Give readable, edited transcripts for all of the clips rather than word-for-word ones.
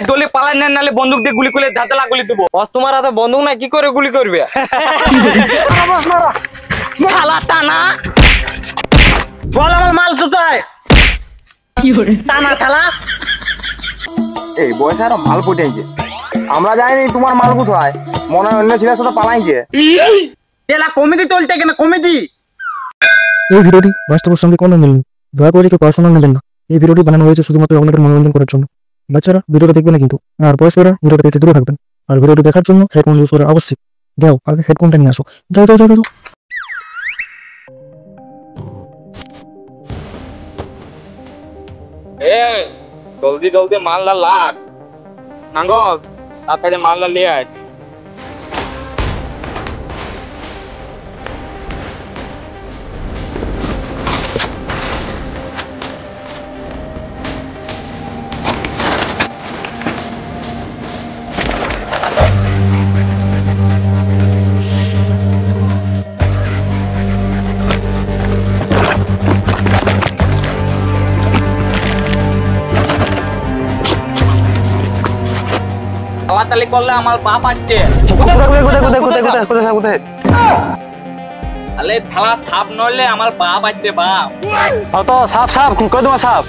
দলি পালাই নেন, নালে বন্দুক দিয়ে গুলি করে ধাতালা গুলি দেবো। বস তোমার হাতে বন্দুক নাই, কি করে গুলি করবে? শালা টানা বল আমার মাল কোথায়? টানা শালা। এই বয়সে আরো মাল ফুটেছে, আমরা জানি তোমার মাল কোথায়, মনে হয় অন্য ছেলের সাথে পালাইছে। এলা কমেডি চলতে কেন কমেডি? এই ভিডিওটি বাস্তবের সঙ্গে কোনো মিল নেই, দয়া করে কেউ পার্সোনাল নেবেন না। এই ভিডিওটি বানানো হয়েছে শুধুমাত্র আপনাদের মনোরঞ্জন করার জন্য। বাচ্চারা ভিডিওটা দেখবে না কিন্তু, আর বয়স্করা ভিডিওটা দেখতে দূরে থাকবেন। আর ভিডিওটি দেখার জন্য হেডফোন ইউজ করা আবশ্যক। যাও আগে হেডফোনটা নিয়ে আসো, যাও যাও যাও যাও। জলদি জলদি মালটা লাগ নাঙ্গল, তাড়াতাড়ি মালটা লিয়ে আয়। তাড়াতাড়ি করলে আমার বাপ আসছে। আরে থালা সাপ নইলে আমার বাপ আসছে, বাপ। তো সাপ সাপ কই তোমার সাপ?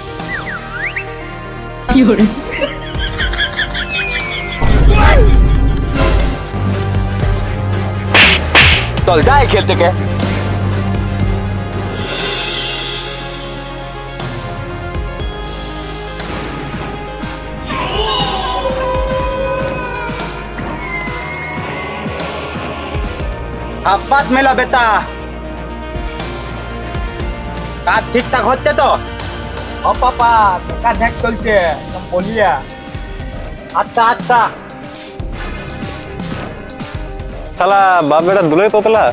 চল যাই খেল থেকে। আব্বাস মেলা বেটা, কাজ ঠিকঠাক হচ্ছে তো? ও পাপা দেখা দেখ চলছে বলিয়া। আচ্ছা আচ্ছা। শালা বাপ বেটা দুলে তোতলা।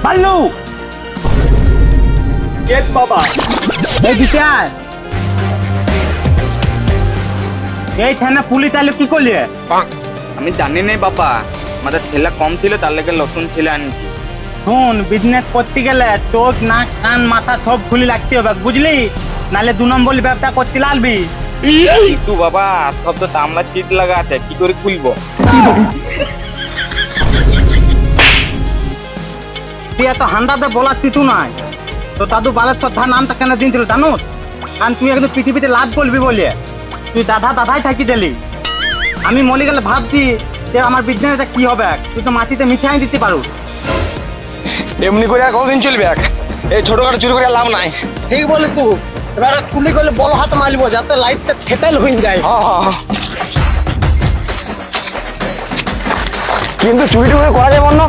বাল্লু কেট বাবা, এই বিচার এইখানে পুলিশ আলো কি করলে? আমি জানি নাই বাবা, আমাদের ছেলে কম ছিল তার লেগে নতুন ছেলে আনছি। শুন, বিজনেস করতে গেলে চোখ নাক কান মাথা সব খুলে রাখতে হবে, বুঝলি? নালে 2 নম্বর ব্যবসা করতে লাগবি। কিন্তু বাবা সব তো তামলা চিট লাগা আছে, কি করে খুলবো? তুই এত হান্দাতে বলার কিছু নাই। তো দাদু বালেশ্বর ধার নামটা কেন দিন ছিল জানুস? কারণ তুই একদম পৃথিবীতে লাভ করবি বলে তুই দাদা দাদাই থাকি দিলি। আমি মরে গেলে ভাবছি যে আমার বিজনেসটা কি হবে। তুই তো মাটিতে মিশাই দিতে পারো। এমনি করে আর কতদিন চলবে? এই ছোটখাটো চুরি করে লাভ নাই। ঠিক বলে তুই, এবার কুলি করলে বড় হাত মারব যাতে লাইটটা সেটেল হয়ে যায়। কিন্তু চুরি টুরি করা যাবে না।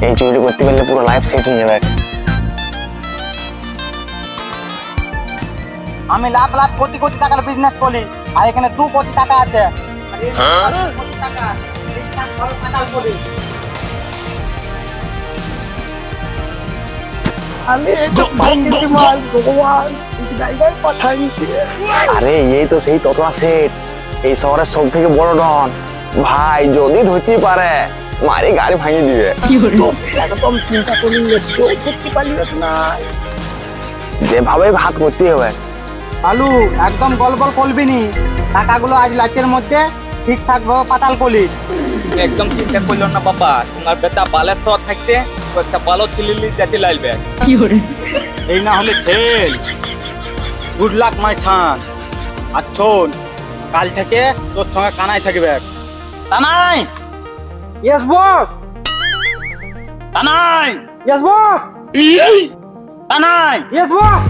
এই চুরি করতে পারলে পুরো লাইফ সেট হয়ে যাবে। আমি লাখ লাখ কোটি কোটি টাকার বিজনেস করি, আর এখানে 2 কোটি টাকা আছে। আরে এই তো সেই ততলা সেট, এই শহরের সব থেকে বড় ডন ভাই। যদি ধরতে পারে মারি গাড়ি ভাঙিয়ে দিবে। একদম চিন্তা করি করতে পারলি না, যেভাবে ভাত করতে হবে। আলু একদম গল গল করবি নি। টাকাগুলো আজ লাচের মধ্যে ঠিকঠাক ভাবে পাতাল করলি। একদম ঠিকঠাক করলো না বাবা, তোমার বেটা বালেশ্বর থাকতে একটা ভালো ছিলিলি যেতে লাগবে। এই না হলে ফেল। গুড লাক মাই ছান। আর শোন, কাল থেকে তোর সঙ্গে কানাই থাকবে। Kanai, yes boss. Kanai, yes boss. Kanai, yes boss.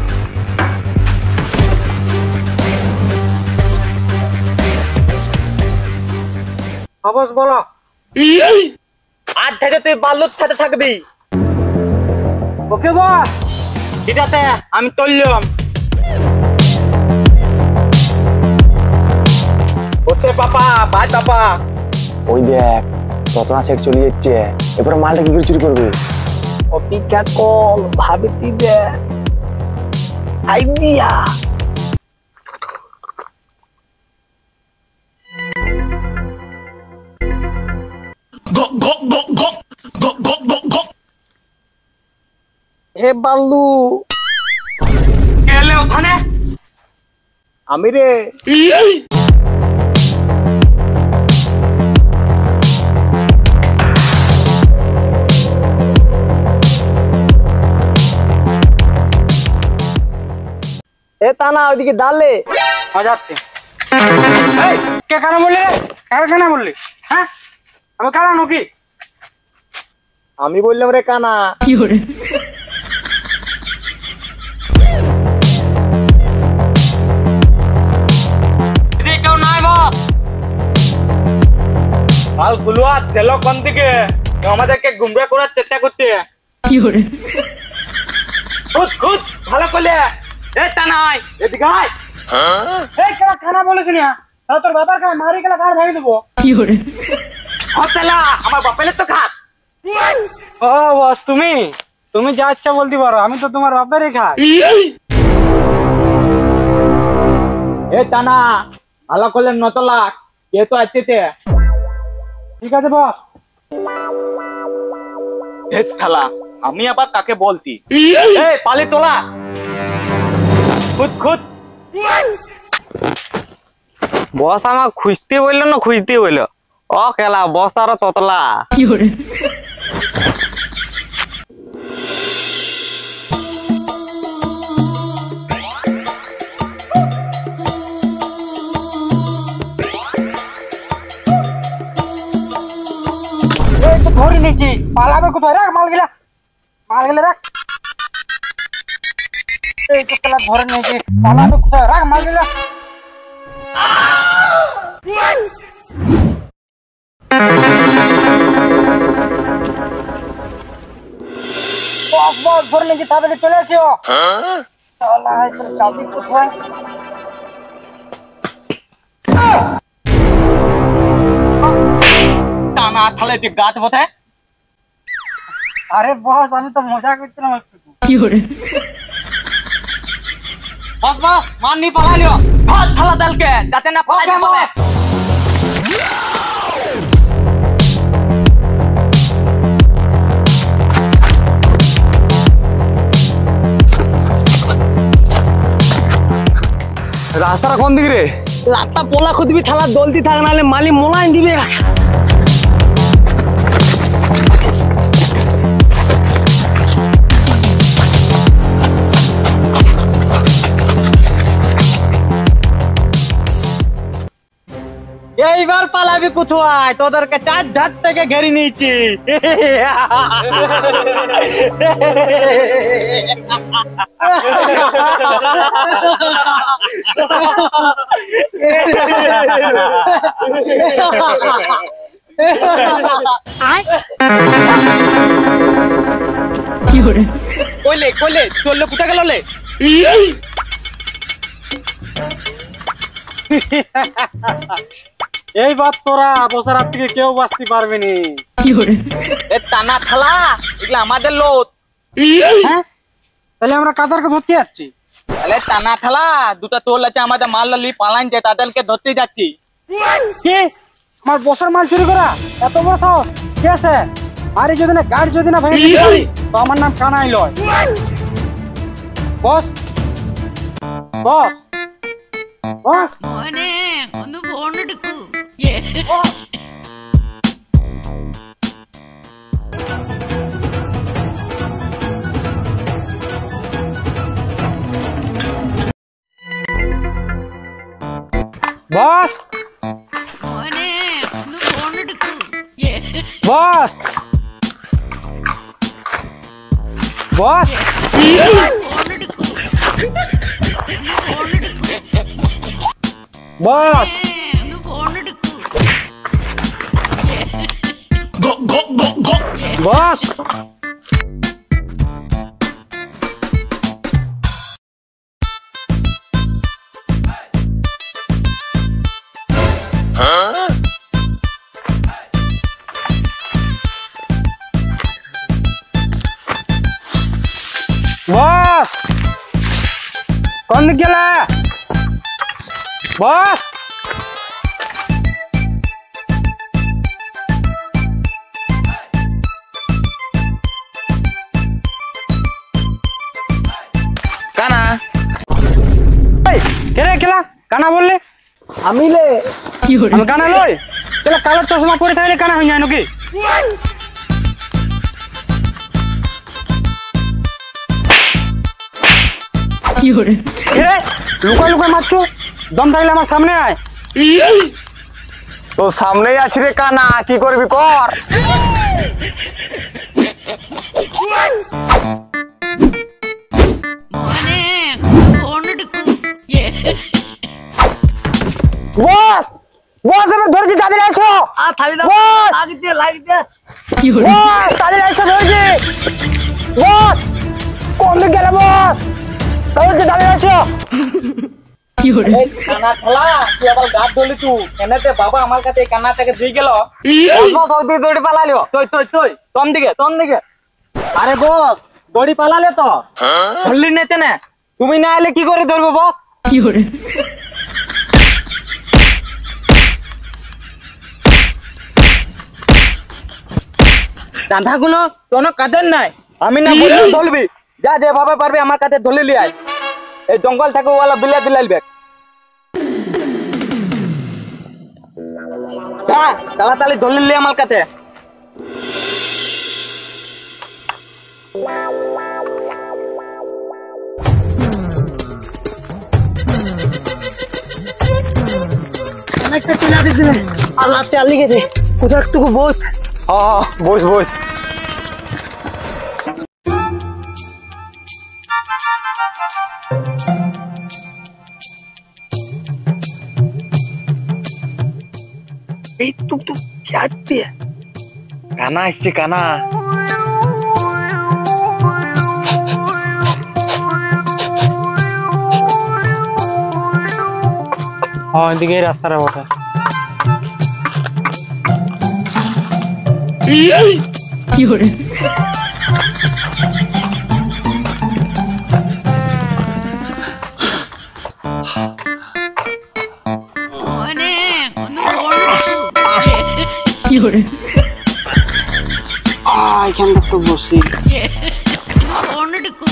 Boss বলো। আজ থেকে তুই বালুর সাথে থাকবি। ওকে বস, ঠিক আছে আমি চললাম। ওতে পাপা, ভাই পাপা। ওই দেখ রতনা সেট চলে যাচ্ছে, এবারে মালটা কি করে চুরি করবে? অপেক্ষা কল, ভাবিতি দে আইডিয়া। এ বাল্লু এলে ওখানে। আমি রে। এ তা না, ওইদিকে দাঁড়লে যাচ্ছে। কে কারা বললি রে? কারা কানা বললি? হ্যাঁ আমি কানা নাকি? আমি বললাম রে কানা। কি করে কেউ নাই বস? মাল গুলুয়া তেল কোন দিকে? আমাদেরকে গুমরা করার চেষ্টা করছে। কি করে খুদ খুদ ভালো করলে। এই তা নাই, এদিকে আয়। এই কেলা খানা বলেছ না? তাহলে তোর বাবার খায় মারি গেলে কার ভাঙি দেবো। কি করে হতেলা আমার বাপেলে তো খাত। ও বস, তুমি তুমি যা ইচ্ছা বলতে পারো, আমি তো তোমার বাপেরই খাই। এ টানা ভালো করলে 9 লাখ কে তো আছে। ঠিক আছে বস। খেলা আমি আবার কাকে বলতি? এই পালি তোলা খুদ খুদ। বস আমার খুঁজতে বললো না, খুঁজতে বললো। ও খেলা বস আর তোতলা। কি করে ধরে নিচ্ছি। পালাবে কোথায়? রাখ মাল গেলা, মাল গেলে রাখ। এই তো খেলা ধরে নিয়েছি, পালাবে কোথায়? রাখ মাল গেলা। বস ধরে নিয়েছি, তাড়াতাড়ি চলে আসিও। চাবি কোথায়? টানা থালে যে গাছ বোধহয়। আরে বস আমি তো মজা করছিলাম একটু। কি করে বস বস মান নি পালালিও। ভাত থালা দলকে যাতে না পালাই বলে। রাস্তাটা কোন দিকে রে? রাস্তা পোলা খুদবি, থালা দলতি থাক, নাহলে মালি মোলাইন দিবে। এইবার পালাবি কোথায়? তোদেরকে 4 ধার থেকে ঘেরি নিয়েছি। কি করে কইলে কইলে চললে কোথা গেল লে? এইবার তোরা বছরাত থেকে কেউ বাঁচতে পারবে নি। কি করে এ টানা থালা এগুলা আমাদের লোক। হ্যাঁ তাহলে আমরা কাদেরকে ধরতে যাচ্ছি? তাহলে টানা থালা দুটো তোল আছে, আমাদের মাল লালি পালান যে তাদেরকে ধরতে যাচ্ছি। কি আমার বছর মাল চুরি করা এত বড় সাহস? কি আছে? আরে যদি না গাড়ি যদি না ভেঙে দিই তো আমার নাম কানাই লয়। বস বস বস മോനെ ഒന്ന് ഫോൺ എടുക്കൂ. বস മോനെ ഒന്ന് ഫോൺ എടുക്കൂ. বস বস ഫോൺ എടുക്കൂ. ഫോൺ എടുക്കൂ. বস ഒന്ന് ഫോൺ എടുക്കൂ. বস বস কোন দিকে গেলা বস কানা এই কেরে কেলা কানা বললে আমি লে আমি কানা লই কেলা কালো চশমা পরে থাকলে কানা হই যায় নাকি কেরে লুকা লুকা মারছো দম থাকলে আমার সামনে আয় তো সামনেই আছি রে কানা কি করবি কর മോനെ ഫോൺ എടുക്കൂ বস বস আমি ধরেছি দাদি এসো আ থালি দাও বস লাগি দে বস দাদি এসো ধরেছি বস কোন দিকে গেল বস ধরেছি দাদি এসো এই কানা খেলা তুই আবার গাছ ধরলি তুই কেনাতে বাবা আমার কাছে এই কানাটাকে দিয়ে গেল বস ওদিকে দড়ি পালালিও তুই তোম দিকে আরে বস দড়ি পালালে তো ধরলি নেতে না তুমি না এলে কি করে ধরবো বস চাঁদাগুলো কোনো কাদের নাই আমি না বলে ধরবি যা যেভাবে পারবি আমার কাছে ধরে লিয়ে আয় এই জঙ্গল থেকে ওয়ালা বিলে দিলাইবে হ্যাঁ তাড়াতাড়ি ধরে লিয়ে আমার কাছে অনেকটা চিনা দিছিলে আল্লাহ তেল লিখেছে কোথাও একটু বহুত হ্যাঁ বস এই তুক তুক क्या दिया কানা আসছে কানা हाँ এদিকে রাস্তাটা ওঠা മോനെ ഒന്ന് ഫോൺ എടുക്കൂ এখানটা তো বসি ഫോൺ എടുക്കൂ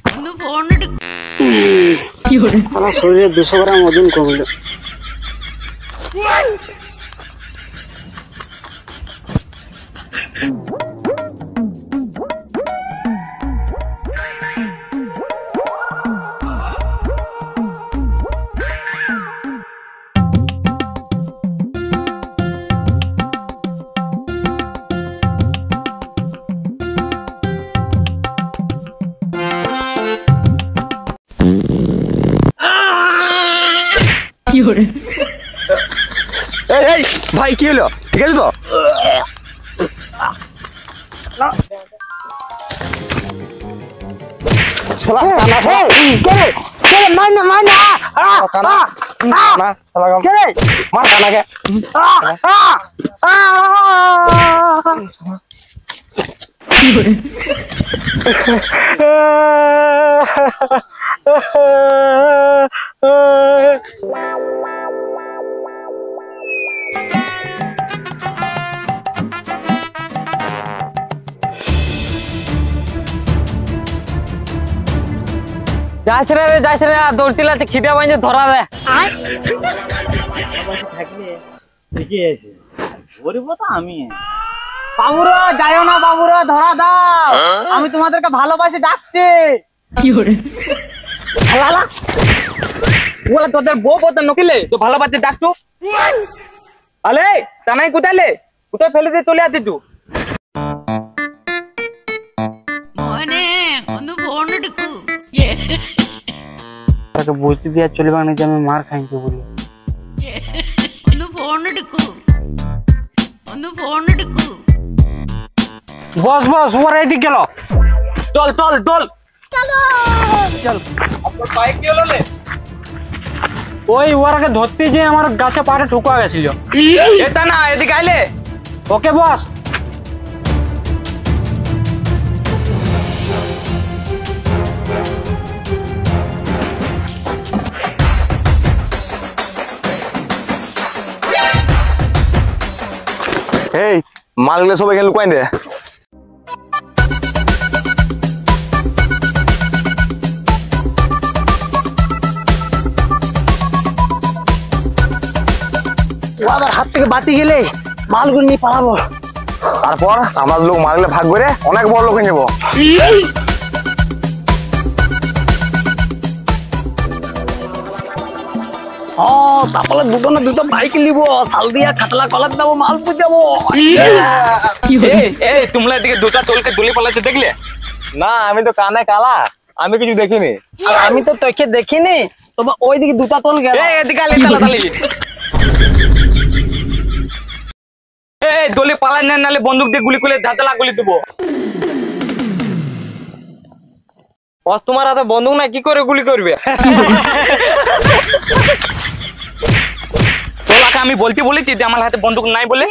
ഒന്ന് ഫോൺ എടുക്കൂ সারা শরীরে 200 গ্রাম ওজন কমলো এই ভাই কি হলো ঠিক আছে তো শালা কানা কে মারনা কানা শালা কে মার কানাকে যাইছ রে দৌড়তিলাতে খিদে পাইছে ধরা দে ঠিকই আছে ধরবো তো আমি বাবুরা যাইও না বাবুরা ধরা দাও আমি তোমাদেরকে ভালোবাসি ডাকছি লালা ওলা তোদের বউ বউতে নকিলে তো ভালোবাসি ডাকছো আলে তানাই কোথায় ফেলে দিয়ে চলে আসি তুই മോനെ ഒന്ന് ഫോൺ എടുക്കൂ তাকে বুঝতে দিয়া চলবা না যে আমি মার খাইছি বলি ഒന്ന് ഫോൺ എടുക്കൂ ഒന്ന് ഫോൺ എടുക്കൂ. বস বস ওর এদিক গেল। চল চল চল আপনার পায়ে কি হলো রে? ওই ওরাকে ধরতে যে আমার গাছে পাড়ে ঠুকা গেছিল। এটা না, এদিকে আইলে। ওকে বস। এই মালগুলো সব এখানে লুকাই দে। ওদের হাত থেকে বাতি গেলে মালগুলো নিয়ে পালাবো। তারপর আমরা লোক মালগুলো ভাগ করে অনেক বড় লোক হয়ে যাবো। তারপরে দুটো না দুটো বাইক নিবো, শাল দিয়া খাটলা কলার দেবো, মাল পুজাবো। এই তোমরা এদিকে দুটা তোলকে দুলি পালাতে দেখলে? না আমি তো কানে কালা, আমি কিছু দেখিনি। আর আমি তো তোকে দেখিনি, তবে ওইদিকে দুটা তোল গেল। এই এদিকে আইলে তাড়াতাড়ি। এই দলি পালাই না, নালে বন্দুক দিয়ে গুলি করে ধাতলা গুলি দেবো। বস তোমার হাতে বন্দুক না, কি করে গুলি করবে? তোলাকে আমি বলতে বলেছি যে আমার হাতে বন্দুক নাই বলে।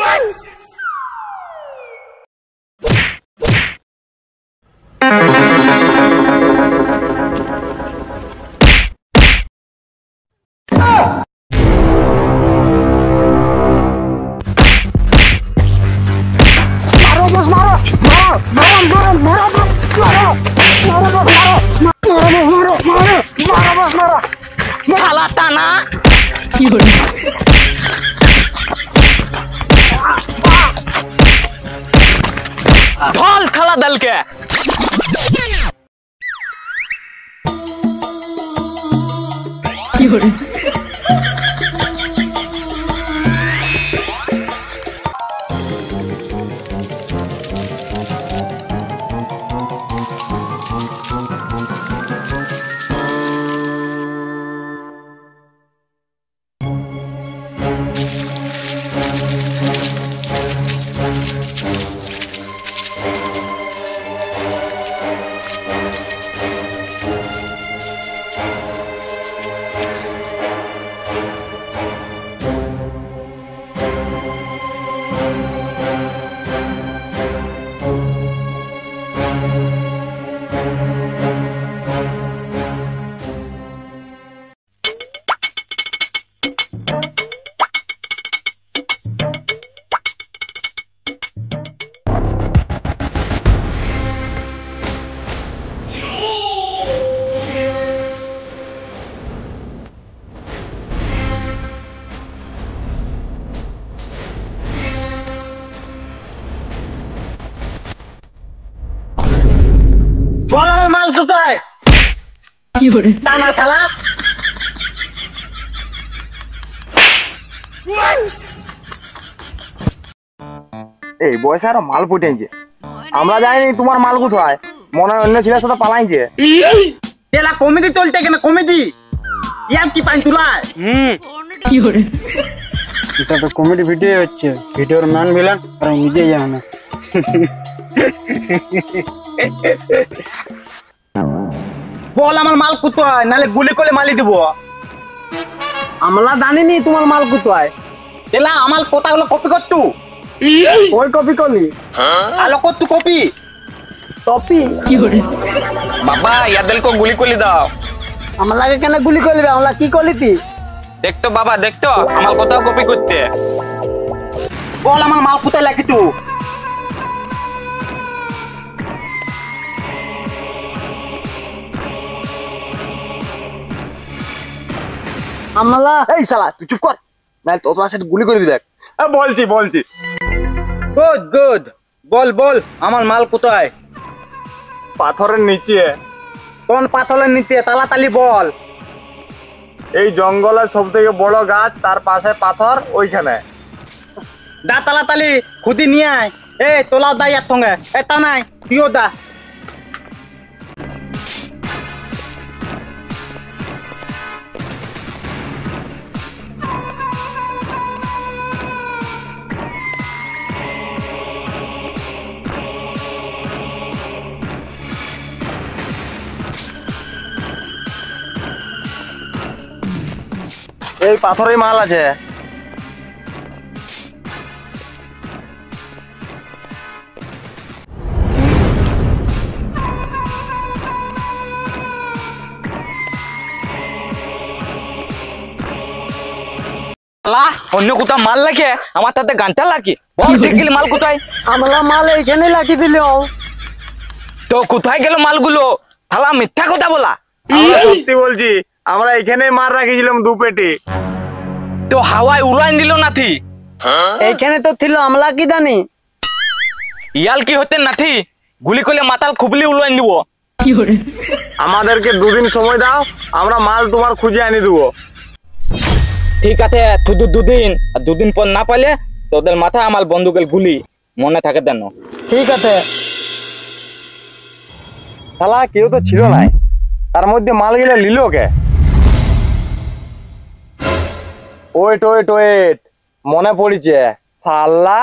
শালা টানা। ঢল খালা দলকে। মাল কোথায়? টানা শালা। এই বয়সে আরো মাল ফুটেছে, আমরা জানি তোমার মাল কোথায়। মনে হয় অন্য ছেলের সাথে পালাইছে। এলা কমেডি চলতে কেন? কমেডি ইয়ার কি পাইন তুলায়? ফোন എടുക്കൂ. এটা তো কমেডি ভিডিও হচ্ছে, ভিডিওর ম্যান ভিলেন আর নিজেই জানে না। বল আমার মাল কোথায়, নালে গুলি করে মালি দিব। আমরা জানিনি তোমার মাল কোথায়। এলা আমার কথাগুলো কপি করতু। ওই কপি করলি? আলো করতু কপি। কপি বাবা ইয়াদেরকে গুলি করে দাও। আমার লাগে কেন গুলি করবে? আমরা কি করলি? দেখতো বাবা, দেখতো আমার কথাও কপি করতে। বল আমার মাল কোথায় লাগিতু। আমলা এই শালা তুই চুপ কর, নাহলে তোর সাথে গুলি করে দিবে। বলছি বলছি। গুড গুড, বল বল আমার মাল কোথায়? পাথরের নিচে। কোন পাথরের নিচে? তাড়াতাড়ি বল। এই জঙ্গলের সব থেকে বড় গাছ, তার পাশে পাথর, ওইখানে। দা তাড়াতাড়ি খুদি নিয়ে আয়। এ তোলাও দা ইয়ার সঙ্গে। এটা নাই তুইও দা। এই পাথরেই মাল আছে। অন্য কোথাও মাল লাগে আমার তাতে গানটা লাগে বল ঠিক গেলে মাল কোথায়? আমরা মাল এখানে লাকি দিল। তো কোথায় গেল মালগুলো? থালা মিথ্যা কথা বলা। আমরা সত্যি বলছি, আমরা এখানেই মাল রাখিছিলাম 2 পেটি। তো হাওয়ায় উড়াই দিল নাথি? এইখানে তো ছিল, আমলা কি জানি। ইয়াল কি হতে নাথি? গুলি করলে মাতাল খুবলি উড়াই দিব। আমাদেরকে 2 দিন সময় দাও, আমরা মাল তোমার খুঁজে আনি দেবো। ঠিক আছে, শুধু 2 দিন, আর 2 দিন পর না পাইলে তোদের মাথায় আমার বন্দুকের গুলি মনে থাকে দেন। ঠিক আছে। শালা কেউ তো ছিল নাই, তার মধ্যে মাল গেলে লিলো কে? ওয়েট মনে পড়িছে শালা।